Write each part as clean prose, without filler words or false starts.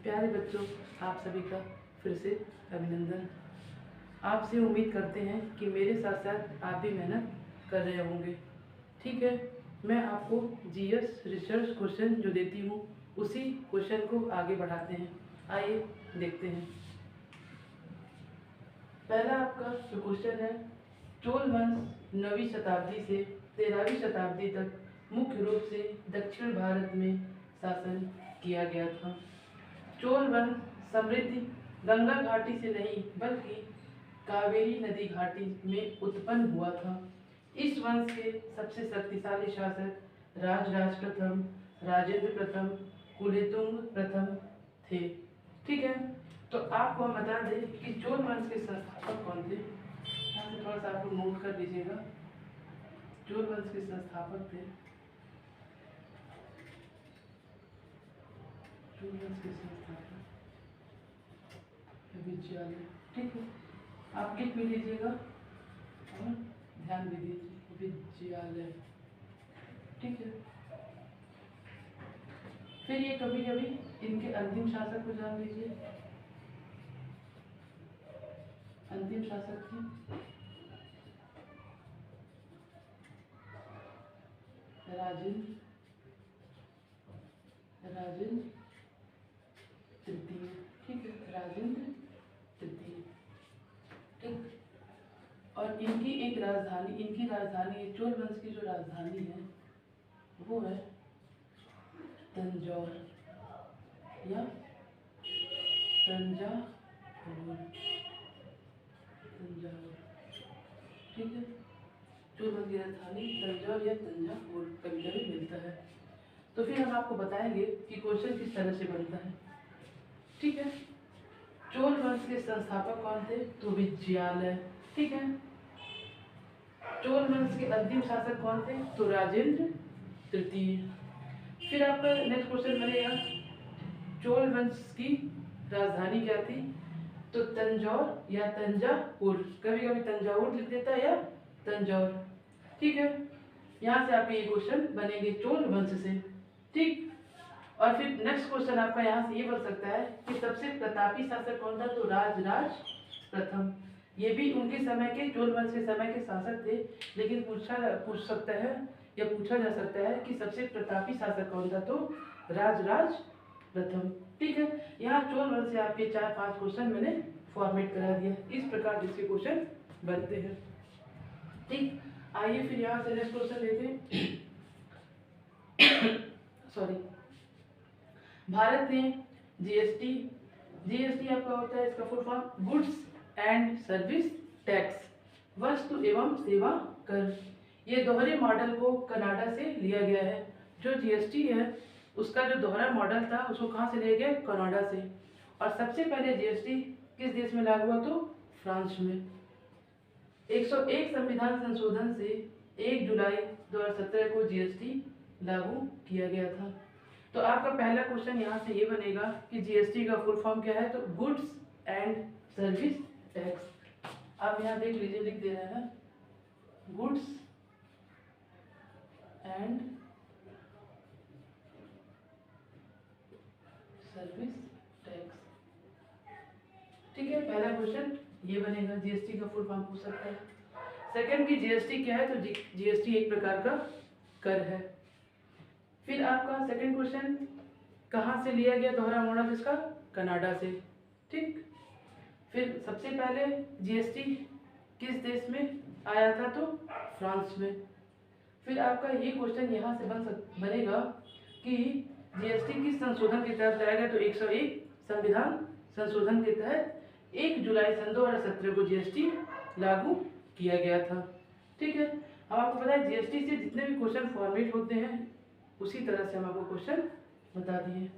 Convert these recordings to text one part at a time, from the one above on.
प्यारे बच्चों, आप सभी का फिर से अभिनंदन। आपसे उम्मीद करते हैं कि मेरे साथ साथ आप भी मेहनत कर रहे होंगे। ठीक है, मैं आपको जीएस रिसर्च क्वेश्चन जो देती हूँ उसी क्वेश्चन को आगे बढ़ाते हैं। आइए देखते हैं। पहला आपका जो क्वेश्चन है, चोल वंश 9वीं शताब्दी से 13वीं शताब्दी तक मुख्य रूप से दक्षिण भारत में शासन किया गया था। चोल वंश समृद्धि गंगा घाटी से नहीं बल्कि कावेरी नदी घाटी में उत्पन्न हुआ था। इस वंश के सबसे शक्तिशाली शासक राजराज प्रथम, राजेंद्र प्रथम, कुलोत्तुंग प्रथम थे। ठीक है, तो आपको हम बता दें कि चोल वंश के संस्थापक कौन थे। यहाँ से थोड़ा सा आपको नोट कर लीजिएगा। चोल वंश के संस्थापक थे विजयालय। ठीक है, आप लिख भी लीजिएगा और ध्यान भी दीजिए, विजयालय। ठीक है, फिर ये कभी कभी इनके अंतिम शासक को जान लीजिए। अंतिम शासक थे राजेंद्र तृतीय। ठीक है, राजेंद्र तृतीय। ठीक, और इनकी राजधानी चोल वंश की जो राजधानी है वो है तंजौर या तंजावुर। ठीक है, चोल वंश की राजधानी तंजौर या तंजावुर कभी कभी मिलता है। तो फिर हम आपको बताएंगे कि क्वेश्चन किस तरह से बनता है। ठीक है, चोल वंश के संस्थापक कौन थे? तो विजयालय। ठीक है, चोल वंश के अंतिम शासक कौन थे? तो राजेंद्र तृतीय। फिर आपका नेक्स्ट क्वेश्चन बनेगा, चोल वंश की राजधानी क्या थी? तो तंजौर या तंजावुर, कभी कभी तंजावुर लिख देता है या तंजौर। ठीक है, यहाँ से आपके ये क्वेश्चन बनेंगे चोल वंश से। ठीक, और फिर नेक्स्ट क्वेश्चन आपका यहाँ से ये बन सकता है कि सबसे प्रतापी शासक कौन था? तो राजराज प्रथम। ये भी उनके समय के, चोल वंश के समय के शासक थे, लेकिन पूछ सकता है या पूछा जा सकता है कि सबसे प्रतापी शासक कौन था? तो राजराज प्रथम। ठीक है, यहाँ चोल वंश से आपके 4-5 क्वेश्चन मैंने फॉर्मेट करा दिया। इस प्रकार इसके क्वेश्चन बनते हैं। ठीक, आइए फिर यहाँ से नेक्स्ट क्वेश्चन लेते हैं। सॉरी, भारत ने जीएसटी आपका होता है, इसका full form goods and service tax, वस्तु एवं सेवा कर। ये दोहरे मॉडल को कनाडा से लिया गया है। जो जीएसटी है उसका जो दोहरा मॉडल था उसको कहाँ से लिया गया? कनाडा से। और सबसे पहले जीएसटी किस देश में लागू हुआ? तो फ्रांस में। 101 संविधान संशोधन से 1 जुलाई 2017 को जीएसटी लागू किया गया था। तो आपका पहला क्वेश्चन यहाँ से ये बनेगा कि जीएसटी का फुल फॉर्म क्या है? तो गुड्स एंड सर्विस टैक्स। आप यहाँ देख लीजिए, लिख दे रहे हैं गुड्स एंड सर्विस टैक्स। ठीक है, पहला क्वेश्चन ये बनेगा, जीएसटी का फुल फॉर्म पूछ सकता है। सेकंड की जीएसटी क्या है? तो जीएसटी एक प्रकार का कर है। फिर आपका सेकंड क्वेश्चन कहाँ से लिया गया दोहरा मॉडल? इसका कनाडा से। ठीक, फिर सबसे पहले जीएसटी किस देश में आया था? तो फ्रांस में। फिर आपका ये क्वेश्चन यहाँ से बनेगा कि जीएसटी किस संशोधन के तहत लाया गया? तो 101 संविधान संशोधन के तहत 1 जुलाई सन 2017 को जीएसटी लागू किया गया था। ठीक है, अब आपको पता है जीएसटी से जितने भी क्वेश्चन फॉर्मेट होते हैं उसी तरह से हम आपको क्वेश्चन बता दिए।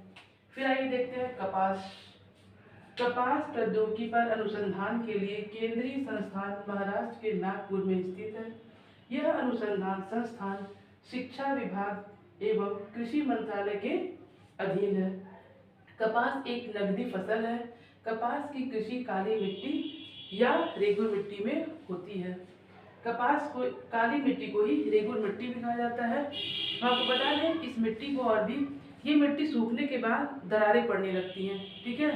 फिर आइए देखते हैं कपास प्रौद्योगिकी पर अनुसंधान के लिए केंद्रीय संस्थान महाराष्ट्र के नागपुर में स्थित है। यह अनुसंधान संस्थान शिक्षा विभाग एवं कृषि मंत्रालय के अधीन है। कपास एक नगदी फसल है। कपास की कृषि काली मिट्टी या रेगुर मिट्टी में होती है। कपास को, काली मिट्टी को ही रेगुर मिट्टी भी कहा जाता है। आपको बता दें इस मिट्टी को और भी ये मिट्टी सूखने के बाद दरारें पड़ने लगती हैं, ठीक है,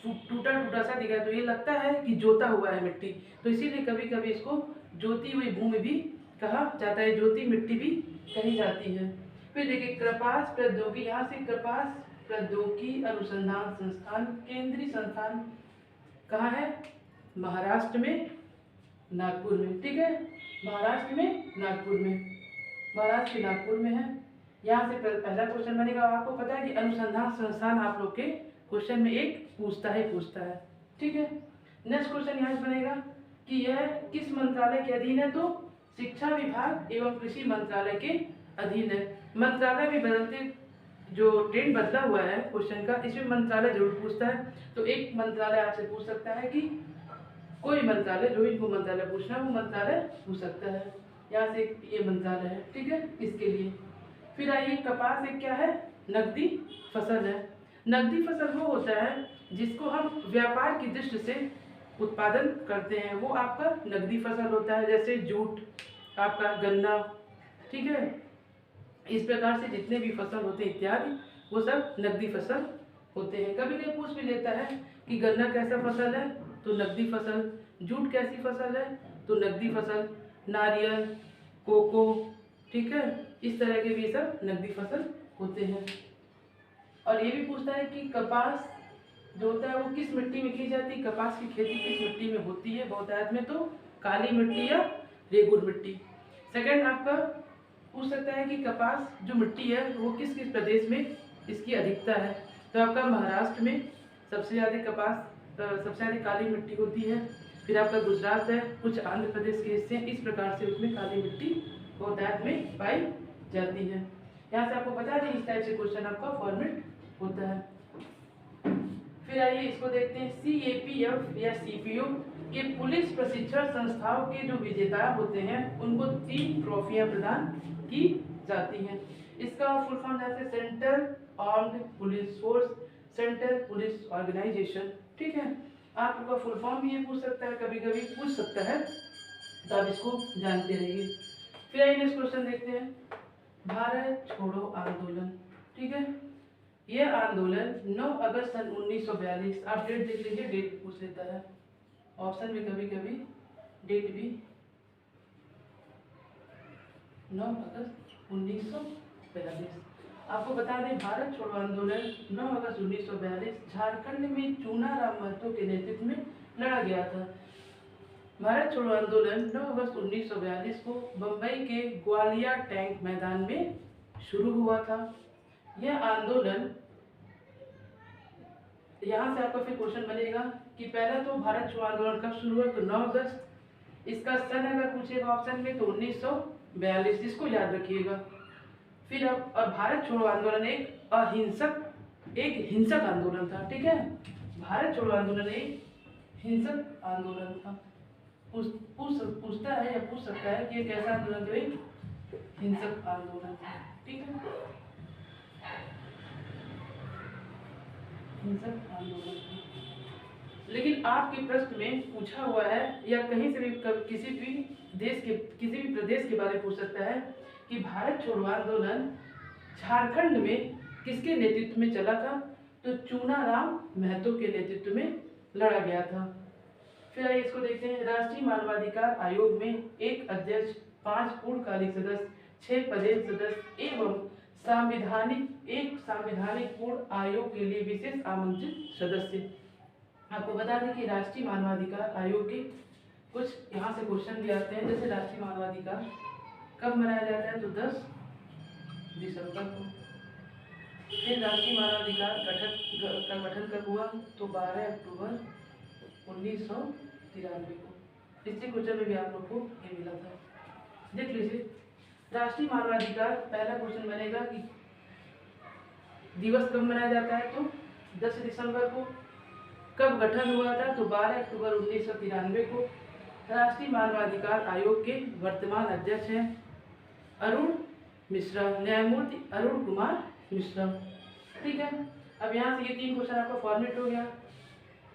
टूटा टूटा सा दिखा है तो ये लगता है कि जोता हुआ है मिट्टी, तो इसीलिए कभी कभी इसको जोती हुई भूमि भी कहा जाता है, जोती मिट्टी भी कही जाती है। फिर देखिए कपास प्रौद्योगिकी, यहाँ से कपास प्रौद्योगिकी अनुसंधान संस्थान केंद्रीय संस्थान कहाँ है, महाराष्ट्र में, नागपुर में, ठीक है, महाराष्ट्र में नागपुर में, महाराष्ट्र के नागपुर में है। यहाँ से पहला क्वेश्चन बनेगा। आपको पता है कि अनुसंधान संस्थान आप लोग के क्वेश्चन में एक पूछता है, ठीक है। नेक्स्ट क्वेश्चन यहाँ से बनेगा कि यह किस मंत्रालय के अधीन है, तो शिक्षा विभाग एवं कृषि मंत्रालय के अधीन है। मंत्रालय भी बदलते, जो ट्रेंड बदला हुआ है क्वेश्चन का, इसमें मंत्रालय जरूर पूछता है। तो एक मंत्रालय आपसे पूछ सकता है कि कोई मंत्रालय, जो इनको मंत्रालय पूछना है वो मंत्रालय पूछ सकता है। यहाँ से ये मंत्रालय है, ठीक है, इसके लिए। फिर आइए कपास एक क्या है, नकदी फसल है। नकदी फसल वो होता है जिसको हम व्यापार की दृष्टि से उत्पादन करते हैं, वो आपका नकदी फसल होता है। जैसे जूट, आपका गन्ना, ठीक है, इस प्रकार से जितने भी फसल होते हैं इत्यादि, वो सब नकदी फसल होते हैं। कभी कभी पूछ भी लेता है कि गन्ना कैसा फसल है, तो नकदी फसल। जूट कैसी फसल है, तो नकदी फसल। नारियल, कोको, ठीक है, इस तरह के भी सब नकदी फसल होते हैं। और ये भी पूछता है कि कपास जो होता है वो किस मिट्टी में की जाती है, कपास की खेती किस मिट्टी में होती है बहुतायत में, तो काली मिट्टी या रेगुर मिट्टी। सेकंड आपका पूछ सकता है कि कपास जो मिट्टी है वो किस किस प्रदेश में इसकी अधिकता है, तो आपका महाराष्ट्र में सबसे ज़्यादा कपास, सबसे ज़्यादा काली मिट्टी होती है। फिर आपका गुजरात है, कुछ आंध्र प्रदेश के हिस्से, इस प्रकार से उसमें काली मिट्टी बहुतायत में पाई जाती है। यहाँ से आपको बता दें इस टाइप से क्वेश्चन आपका फॉर्मेट होता है। फिर आइए इसको देखते हैं। CAPF या CPO के पुलिस प्रशिक्षण संस्थाओं के जो विजेता होते हैं उनको 3 ट्रॉफियां प्रदान की जाती हैं। इसका फुल फॉर्म जैसे central armed police force, central police organisation, ठीक है। आपका फुल फॉर्म भी ये पूछ सकता है, कभी कभी पूछ सकता है, तो आप इसको जानते रहिए। फिर आइए नेक्स्ट क्वेश्चन देखते हैं। भारत छोड़ो आंदोलन, ठीक है, यह आंदोलन 9 अगस्त सन 1942, आप डेट देख लीजिए, डेट पूछ लेता है ऑप्शन में, कभी कभी डेट भी 9 अगस्त 1942। आपको बता दें भारत छोड़ो आंदोलन 9 अगस्त 1942 झारखंड में चूनाराम महतो के नेतृत्व में लड़ा गया था। भारत छोड़ो आंदोलन 9 अगस्त 1942 को बंबई के ग्वालियर टैंक मैदान में शुरू हुआ था। यह आंदोलन, यहाँ से आपका फिर क्वेश्चन बनेगा कि पहला तो भारत छोड़ो आंदोलन कब शुरू हुआ, तो 9 अगस्त। इसका सन अगर पूछेगा ऑप्शन में तो 1942, इसको याद रखिएगा। फिर अब, और भारत छोड़ो आंदोलन एक हिंसक आंदोलन था, ठीक है, भारत छोड़ो आंदोलन एक हिंसक आंदोलन था। पूछता है या पूछ सकता है कि ये कैसा आंदोलन था, एक हिंसक आंदोलन था, ठीक है, हिंसक आंदोलन था। लेकिन आपके प्रश्न में पूछा हुआ है या कहीं से भी किसी भी देश के किसी भी प्रदेश के बारे में पूछ सकता है कि भारत छोड़ो आंदोलन झारखंड में किसके नेतृत्व में चला था, तो चूनाराम महतो के नेतृत्व में लड़ा गया था। फिर आइए इसको देखते हैं। राष्ट्रीय मानवाधिकार आयोग में एक अध्यक्ष, 5 पूर्णकालिक सदस्य, 6 पदेन सदस्य एवं एक सांविधानिक पूर्ण आयोग के लिए विशेष आमंत्रित सदस्य। आपको बता दें कि राष्ट्रीय मानवाधिकार आयोग के कुछ यहाँ से क्वेश्चन भी आते हैं। जैसे राष्ट्रीय मानवाधिकार कब मनाया जाता है, तो 10 दिसंबर को। फिर राष्ट्रीय मानवाधिकार का गठन कब हुआ, तो 12 अक्टूबर 1993 को। इससे क्वेश्चन में भी आप लोग को ये मिला था, देख लीजिए। राष्ट्रीय मानवाधिकार पहला क्वेश्चन बनेगा कि दिवस कब मनाया जाता है, तो 10 दिसंबर को। कब गठन हुआ था, तो 12 अक्टूबर 1993 को। राष्ट्रीय मानवाधिकार आयोग के वर्तमान अध्यक्ष हैं अरुण मिश्रा, न्यायमूर्ति अरुण कुमार मिश्रा, ठीक है। अब यहाँ से ये 3 क्वेश्चन आपका फॉर्मेट हो गया।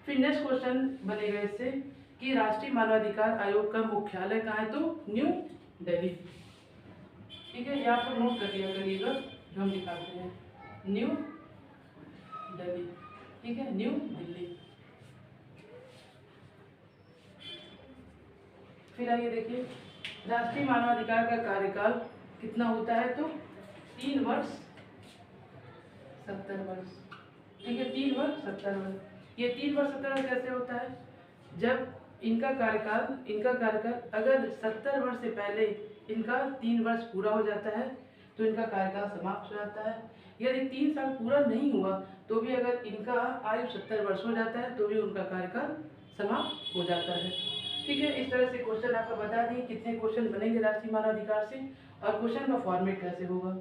फिर नेक्स्ट क्वेश्चन बनेगा इससे कि राष्ट्रीय मानवाधिकार आयोग का मुख्यालय कहाँ है, तो न्यू दिल्ली, ठीक है, यहाँ पर नोट कर लिया करिएगा जो हम दिखाते हैं। न्यू दिल्ली, ठीक है, न्यू दिल्ली। फिर आइए देखिए, राष्ट्रीय मानवाधिकार का कार्यकाल कितना होता है, तो 3 वर्ष 70 वर्ष, ठीक है, 3 वर्ष 70 वर्ष। ये 3 वर्ष 70 वर्ष कैसे होता है, जब इनका कार्यकाल अगर 70 वर्ष से पहले इनका 3 वर्ष पूरा हो जाता है तो इनका कार्यकाल समाप्त हो जाता है। यदि 3 साल पूरा नहीं हुआ तो भी अगर इनका आयु 70 वर्ष हो जाता है तो भी उनका कार्यकाल समाप्त हो जाता है, ठीक है। इस तरह से क्वेश्चन आपको बता दिए कितने क्वेश्चन बनेंगे राष्ट्रीय मानवाधिकार से और क्वेश्चन का फॉर्मेट कैसे होगा।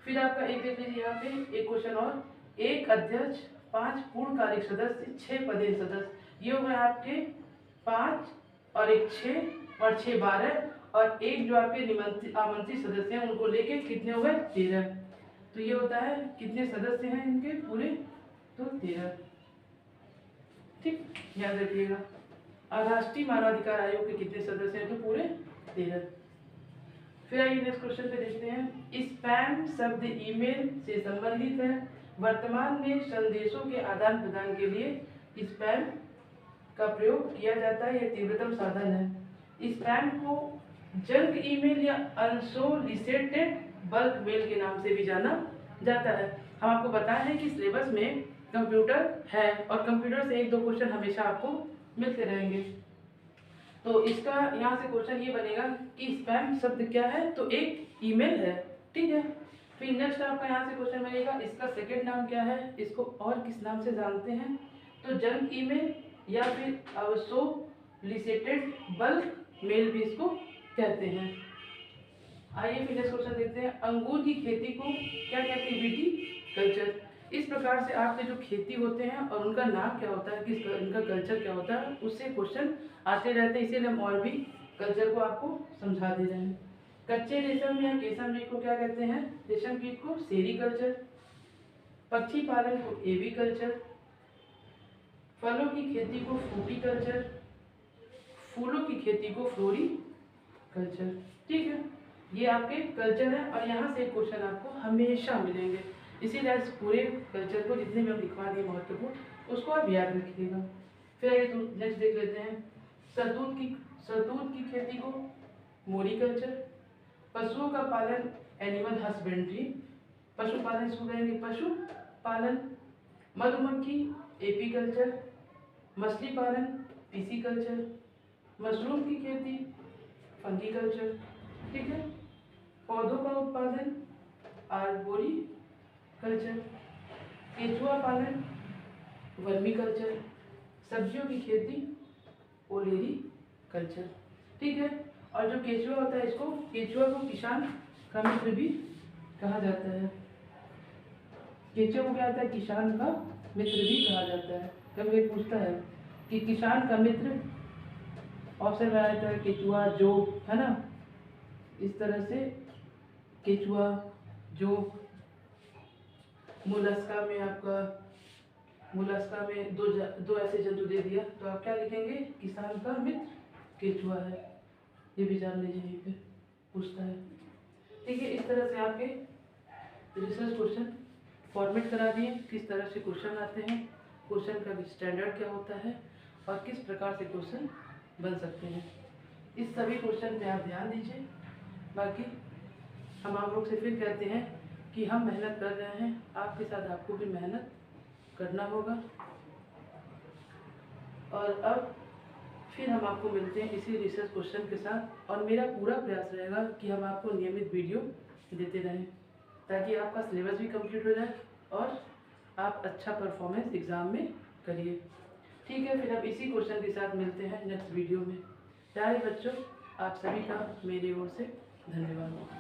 फिर आपका एक देख लीजिए यहाँ पे एक क्वेश्चन और, एक अध्यक्ष, 5 पूर्णकालिक सदस्य, 6 पदेन सदस्य। ये हो गए आपके 5 और एक 6 और 6 12 और एक जो आपके आमंत्रित सदस्य हैं उनको लेके कितने हो गए 13। तो ये होता है कितने सदस्य हैं इनके पूरे, तो 13, ठीक, याद रखिएगा। और राष्ट्रीय मानवाधिकार आयोग के कितने सदस्य हैं, तो पूरे 13। फिर आइए नेक्स्ट क्वेश्चन पे देखते हैं, स्पैम शब्द ईमेल से संबंधित है। वर्तमान में संदेशों के आदान प्रदान के लिए स्पैम का प्रयोग किया जाता है, यह तीव्रतम साधन है। स्पैम को जंक ईमेल या अनसोलिसिटेड बल्क मेल के नाम से भी जाना जाता है। हम आपको बताए हैं कि सिलेबस में कंप्यूटर है और कंप्यूटर से 1-2 क्वेश्चन हमेशा आपको मिलते रहेंगे। तो इसका यहाँ से क्वेश्चन ये बनेगा कि स्पैम शब्द क्या है, तो एक ईमेल है, ठीक है। फिर नेक्स्ट आपका यहाँ से क्वेश्चन बनेगा इसका सेकंड नाम क्या है, इसको और किस नाम से जानते हैं, तो जंक ईमेल या फिर अनसोलिसिटेड बल्क मेल भी इसको कहते हैं। आइए फिर नेक्स्ट क्वेश्चन देखते हैं, अंगूर की खेती को क्या कहते हैं, विटी कल्चर। इस प्रकार से आपके जो खेती होते हैं और उनका नाम क्या होता है, किस इनका कल्चर क्या होता है, उससे क्वेश्चन आते रहते हैं, इसीलिए हम और भी कल्चर को आपको समझा दे रहे हैं। कच्चे रेशम या केसम कीट को क्या कहते हैं, रेशम कीट को सेरीकल्चर, पक्षी पालन को एवीकल्चर, फलों की खेती को फ्रूटिकल्चर, फूलों की खेती को फ्लोरिकल्चर, ठीक है। ये आपके कल्चर है और यहाँ से क्वेश्चन आपको हमेशा मिलेंगे, इसीलिए इस पूरे कल्चर को जितने भी हम लिखवा दिए महत्वपूर्ण उसको आप याद रखिएगा। फिर आइए तो नेक्स्ट देख लेते हैं, शहतूत की खेती को मोरिकल्चर, पशुओं का पालन एनिमल हस्बेंड्री, पशुपालन इसको कहेंगे पशुपालन, मधुमक्खी एपीकल्चर, मछली पालन पीसीकल्चर, मशरूम की खेती फंगीकल्चर, ठीक है। पौधों का उत्पादन आर्बोरिकल्चर, केचुआ पालन वर्मीकल्चर, सब्जियों की खेती ओलेरीकल्चर, ठीक है। और जो केचुआ होता है इसको केचुआ को किसान का मित्र भी कहा जाता है। केचुआ को क्या होता है, किसान का मित्र भी कहा जाता है। कभी पूछता है कि किसान का मित्र, ऑप्शन में आता है केचुआ, जोक, है ना, इस तरह से केचुआ, जोक। मुलस्का में दो ऐसे जंतु दे दिया तो आप क्या लिखेंगे, किसान का मित्र केचुआ है, ये भी जान लीजिए, यहीं पे पूछता है, ठीक है। इस तरह से आपके रिसर्च क्वेश्चन फॉर्मेट करा दिए, किस तरह से क्वेश्चन आते हैं, क्वेश्चन का स्टैंडर्ड क्या होता है और किस प्रकार से क्वेश्चन बन सकते हैं। इस सभी क्वेश्चन पे आप ध्यान दीजिए। बाकी हम आप लोग से फिर कहते हैं कि हम मेहनत कर रहे हैं, आपके साथ आपको भी मेहनत करना होगा। और अब फिर हम आपको मिलते हैं इसी रिसर्च क्वेश्चन के साथ, और मेरा पूरा प्रयास रहेगा कि हम आपको नियमित वीडियो देते रहें ताकि आपका सिलेबस भी कंप्लीट हो जाए और आप अच्छा परफॉर्मेंस एग्ज़ाम में करिए, ठीक है। फिर अब इसी क्वेश्चन के साथ मिलते हैं नेक्स्ट वीडियो में। प्यारे बच्चों, आप सभी का मेरी ओर से धन्यवाद।